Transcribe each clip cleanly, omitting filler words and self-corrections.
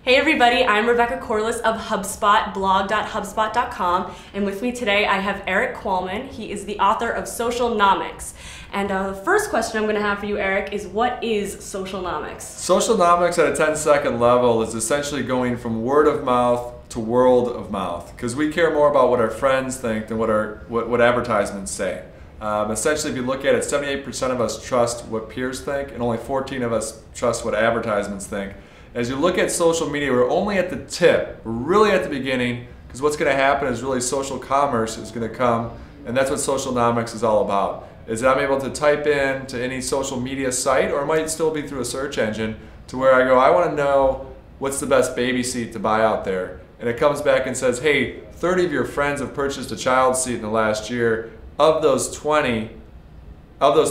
Hey everybody, I'm Rebecca Corliss of HubSpot, blog.hubspot.com, and with me today I have Erik Qualman. He is the author of Socialnomics. And the first question I'm going to have for you, Erik, is what is Socialnomics? Socialnomics at a 10-second level is essentially going from word of mouth to world of mouth, because we care more about what our friends think than what advertisements say. Essentially, if you look at it, 78% of us trust what peers think, and only 14% of us trust what advertisements think. As you look at social media, we're only at the tip. We're really at the beginning, because what's going to happen is really social commerce is going to come, and that's what Socialnomics is all about. Is that I'm able to type in to any social media site, or it might still be through a search engine, to where I go, I want to know what's the best baby seat to buy out there. And it comes back and says, hey, 30 of your friends have purchased a child seat in the last year. Of those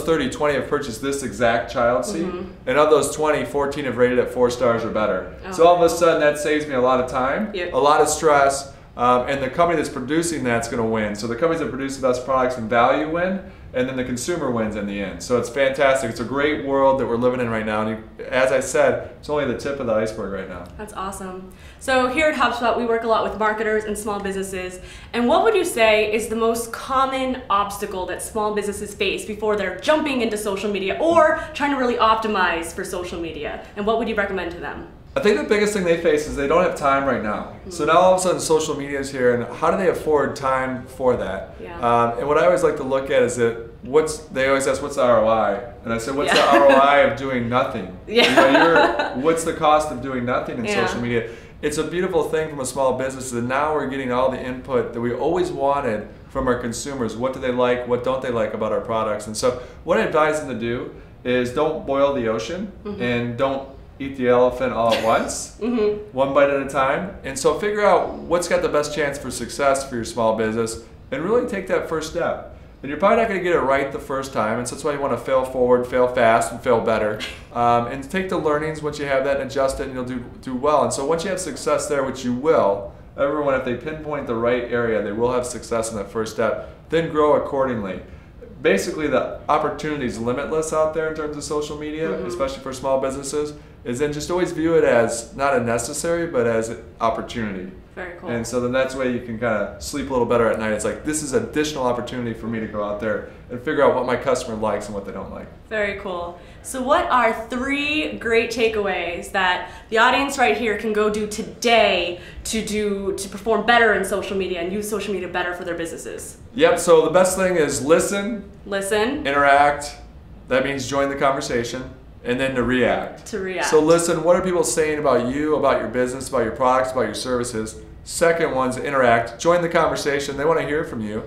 30, 20 have purchased this exact child seat. And of those 20, 14 have rated it 4 stars or better. So all of a sudden that saves me a lot of time, a lot of stress, and the company that's producing that's going to win. So the companies that produce the best products and value win, and then the consumer wins in the end. So it's fantastic. It's a great world that we're living in right now. And as I said, it's only the tip of the iceberg right now. That's awesome. So here at HubSpot, we work a lot with marketers and small businesses. And what would you say is the most common obstacle that small businesses face before they're jumping into social media or trying to really optimize for social media? And what would you recommend to them? I think the biggest thing they face is they don't have time right now. So now all of a sudden social media is here, and how do they afford time for that? And what I always like to look at is that they always ask, what's the ROI? And I said, what's the ROI of doing nothing? You know, what's the cost of doing nothing in social media? It's a beautiful thing from a small business that now we're getting all the input that we always wanted from our consumers. What do they like? What don't they like about our products? And so what I advise them to do is don't boil the ocean and don't eat the elephant all at once, one bite at a time. And so figure out what's got the best chance for success for your small business and really take that first step. And you're probably not going to get it right the first time, and so that's why you want to fail forward, fail fast, and fail better. And take the learnings once you have that and adjust it, and you'll do well. And so once you have success there, which you will, everyone, if they pinpoint the right area, they will have success in that first step, then grow accordingly. Basically, the opportunity is limitless out there in terms of social media, especially for small businesses, is then just always view it as not a necessary, but as an opportunity. Very cool. And so then that's why you can kind of sleep a little better at night. It's like, this is additional opportunity for me to go out there and figure out what my customer likes and what they don't like. Very cool. So what are 3 great takeaways that the audience right here can go do today to perform better in social media and use social media better for their businesses? Yep, so the best thing is listen, interact, that means join the conversation, and then to react. So listen, what are people saying about you, about your business, about your products, about your services? Second one's interact, join the conversation, they want to hear from you.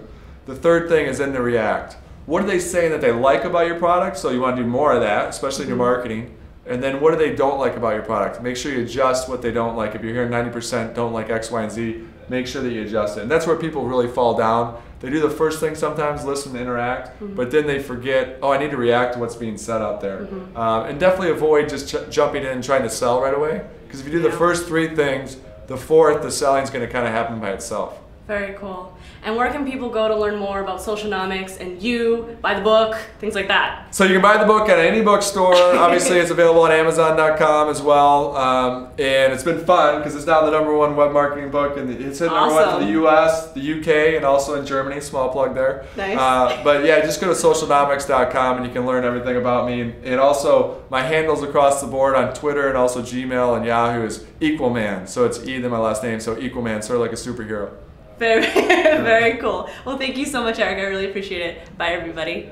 The third thing is then to react. What are they saying that they like about your product? So you want to do more of that, especially in your marketing. And then what do they don't like about your product? Make sure you adjust what they don't like. If you're hearing 90% don't like X, Y, and Z, make sure that you adjust it. And that's where people really fall down. They do the first thing sometimes, listen, interact, but then they forget, oh, I need to react to what's being said out there. And definitely avoid just jumping in and trying to sell right away. Because if you do the first 3 things, the 4th, the selling's going to kind of happen by itself. Very cool. And where can people go to learn more about Socialnomics and you, buy the book, things like that? So you can buy the book at any bookstore. Obviously, it's available on Amazon.com as well. And it's been fun because it's now the #1 web marketing book, and it's hit #1 for the US, the UK, and also in Germany. Small plug there. Nice. But yeah, just go to socialnomics.com and you can learn everything about me. And also, my handles across the board on Twitter and also Gmail and Yahoo is Equalman. So it's E then my last name, so Equalman, sort of like a superhero. Very, very cool. Well, thank you so much, Erik. I really appreciate it. Bye, everybody.